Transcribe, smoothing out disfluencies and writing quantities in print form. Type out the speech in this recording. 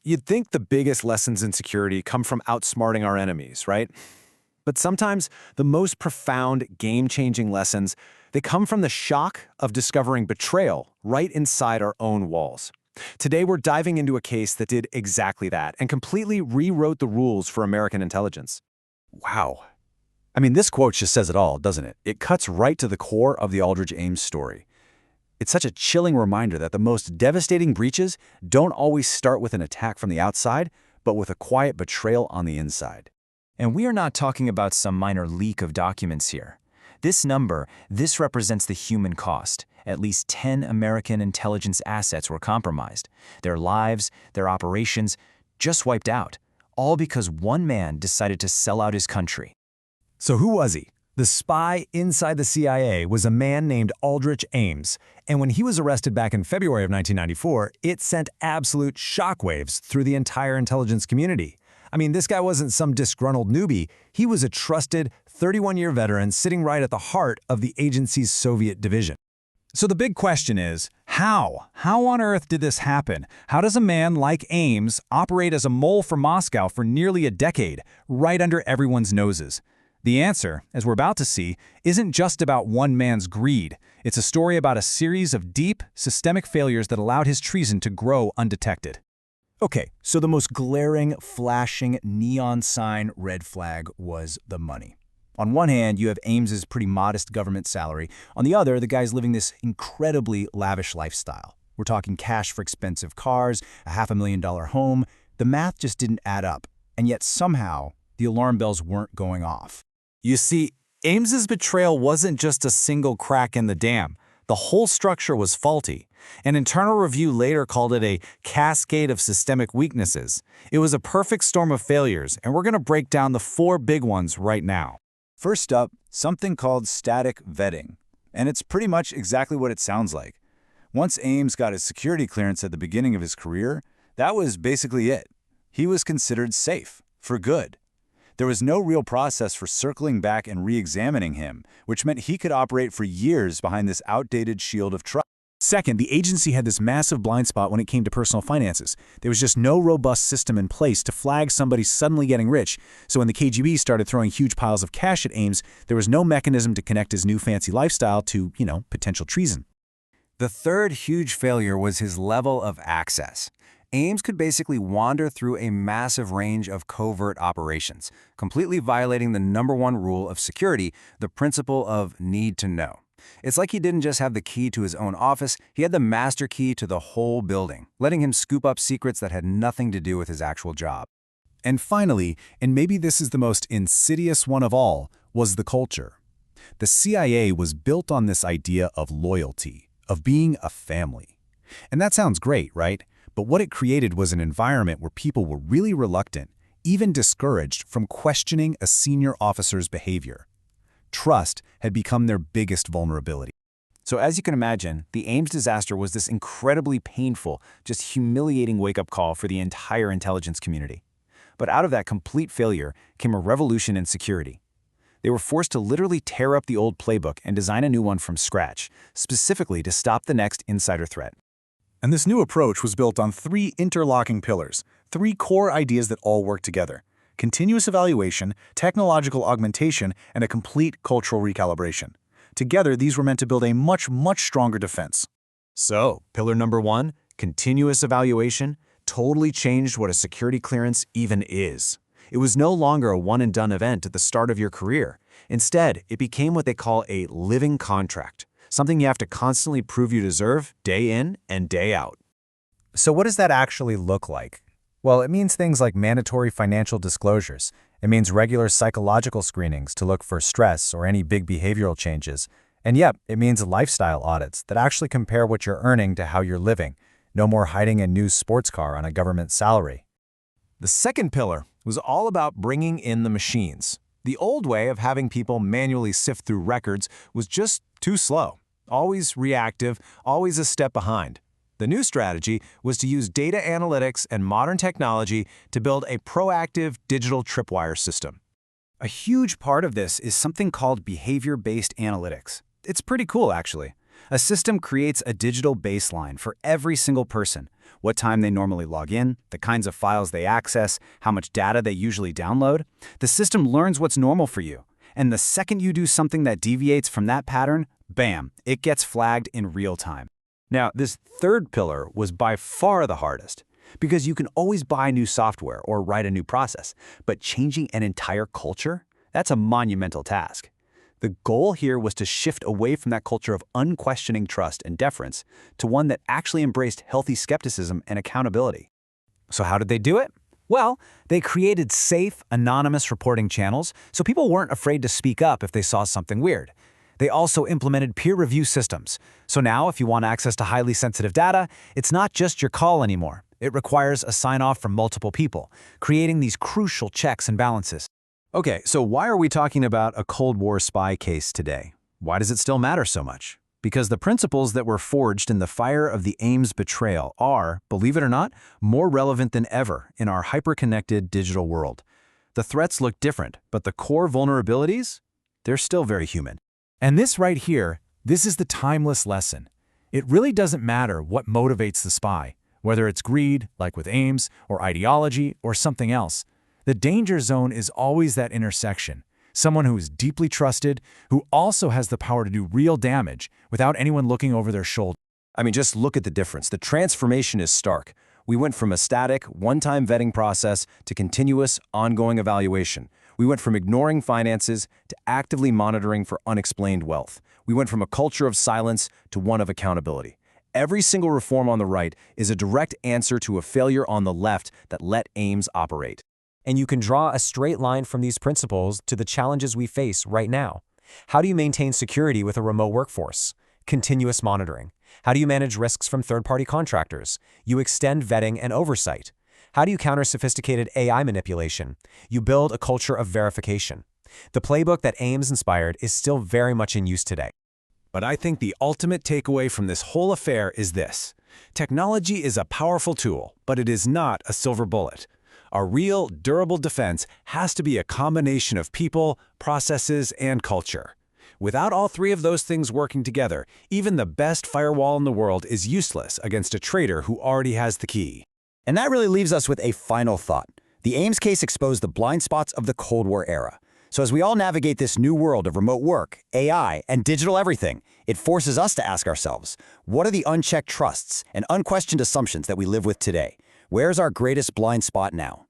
You'd think the biggest lessons in security come from outsmarting our enemies, right? But sometimes the most profound, game-changing lessons, they come from the shock of discovering betrayal right inside our own walls. Today, we're diving into a case that did exactly that and completely rewrote the rules for American intelligence. Wow. I mean, this quote just says it all, doesn't it? It cuts right to the core of the Aldrich Ames story. It's such a chilling reminder that the most devastating breaches don't always start with an attack from the outside, but with a quiet betrayal on the inside. And we are not talking about some minor leak of documents here. This represents the human cost. At least 10 American intelligence assets were compromised. Their lives, their operations, just wiped out. All because one man decided to sell out his country. So who was he? The spy inside the CIA was a man named Aldrich Ames, and when he was arrested back in February of 1994, it sent absolute shockwaves through the entire intelligence community. I mean, this guy wasn't some disgruntled newbie. He was a trusted 31-year veteran sitting right at the heart of the agency's Soviet division. So the big question is, how? How on earth did this happen? How does a man like Ames operate as a mole for Moscow for nearly a decade, right under everyone's noses? The answer, as we're about to see, isn't just about one man's greed. It's a story about a series of deep, systemic failures that allowed his treason to grow undetected. Okay, so the most glaring, flashing, neon sign red flag was the money. On one hand, you have Ames's pretty modest government salary. On the other, the guy's living this incredibly lavish lifestyle. We're talking cash for expensive cars, a $500,000 home. The math just didn't add up, and yet somehow the alarm bells weren't going off. You see, Ames's betrayal wasn't just a single crack in the dam. The whole structure was faulty. An internal review later called it a cascade of systemic weaknesses. It was a perfect storm of failures, and we're going to break down the 4 big ones right now. First up, something called static vetting. And it's pretty much exactly what it sounds like. Once Ames got his security clearance at the beginning of his career, that was basically it. He was considered safe, for good. There was no real process for circling back and re-examining him, which meant he could operate for years behind this outdated shield of trust. Second, the agency had this massive blind spot when it came to personal finances. There was just no robust system in place to flag somebody suddenly getting rich, so when the KGB started throwing huge piles of cash at Ames, there was no mechanism to connect his new fancy lifestyle to, potential treason. The third huge failure was his level of access. Ames could basically wander through a massive range of covert operations, completely violating the #1 rule of security, the principle of need to know. It's like he didn't just have the key to his own office, he had the master key to the whole building, letting him scoop up secrets that had nothing to do with his actual job. And finally, and maybe this is the most insidious one of all, was the culture. The CIA was built on this idea of loyalty, of being a family. And that sounds great, right? But what it created was an environment where people were really reluctant, even discouraged from questioning a senior officer's behavior. Trust had become their biggest vulnerability. So as you can imagine, the Ames disaster was this incredibly painful, just humiliating wake-up call for the entire intelligence community. But out of that complete failure came a revolution in security. They were forced to literally tear up the old playbook and design a new one from scratch, specifically to stop the next insider threat. And this new approach was built on 3 interlocking pillars, 3 core ideas that all work together: continuous evaluation, technological augmentation, and a complete cultural recalibration. Together, these were meant to build a much stronger defense. So, pillar number 1, continuous evaluation, totally changed what a security clearance even is. It was no longer a one-and-done event at the start of your career. Instead, it became what they call a living contract, something you have to constantly prove you deserve day in and day out. So what does that actually look like? Well, it means things like mandatory financial disclosures. It means regular psychological screenings to look for stress or any big behavioral changes. And yep, it means lifestyle audits that actually compare what you're earning to how you're living. No more hiding a new sports car on a government salary. The second pillar was all about bringing in the machines. The old way of having people manually sift through records was just too slow, always reactive, always a step behind. The new strategy was to use data analytics and modern technology to build a proactive digital tripwire system. A huge part of this is something called behavior-based analytics. It's pretty cool, actually. A system creates a digital baseline for every single person: what time they normally log in, the kinds of files they access, how much data they usually download. The system learns what's normal for you, and the second you do something that deviates from that pattern, bam, it gets flagged in real time. Now, this third pillar was by far the hardest, because you can always buy new software or write a new process, but changing an entire culture? That's a monumental task. The goal here was to shift away from that culture of unquestioning trust and deference to one that actually embraced healthy skepticism and accountability. So how did they do it? Well, they created safe, anonymous reporting channels so people weren't afraid to speak up if they saw something weird. They also implemented peer review systems. So now, if you want access to highly sensitive data, it's not just your call anymore. It requires a sign-off from multiple people, creating these crucial checks and balances. Okay, so why are we talking about a Cold War spy case today? Why does it still matter so much? Because the principles that were forged in the fire of the Ames betrayal are, believe it or not, more relevant than ever in our hyper-connected digital world. The threats look different, but the core vulnerabilities? They're still very human. And this right here, this is the timeless lesson. It really doesn't matter what motivates the spy, whether it's greed, like with Ames, or ideology, or something else. The danger zone is always that intersection. Someone who is deeply trusted, who also has the power to do real damage without anyone looking over their shoulder. I mean, just look at the difference. The transformation is stark. We went from a static, one-time vetting process to continuous, ongoing evaluation. We went from ignoring finances to actively monitoring for unexplained wealth. We went from a culture of silence to one of accountability. Every single reform on the right is a direct answer to a failure on the left that let Ames operate. And you can draw a straight line from these principles to the challenges we face right now. How do you maintain security with a remote workforce? Continuous monitoring. How do you manage risks from third-party contractors? You extend vetting and oversight. How do you counter sophisticated AI manipulation? You build a culture of verification. The playbook that Ames inspired is still very much in use today. But I think the ultimate takeaway from this whole affair is this. Technology is a powerful tool, but it is not a silver bullet. A real, durable defense has to be a combination of people, processes, and culture. Without all three of those things working together, even the best firewall in the world is useless against a traitor who already has the key. And that really leaves us with a final thought. The Ames case exposed the blind spots of the Cold War era. So as we all navigate this new world of remote work, AI, and digital everything, it forces us to ask ourselves, what are the unchecked trusts and unquestioned assumptions that we live with today? Where's our greatest blind spot now?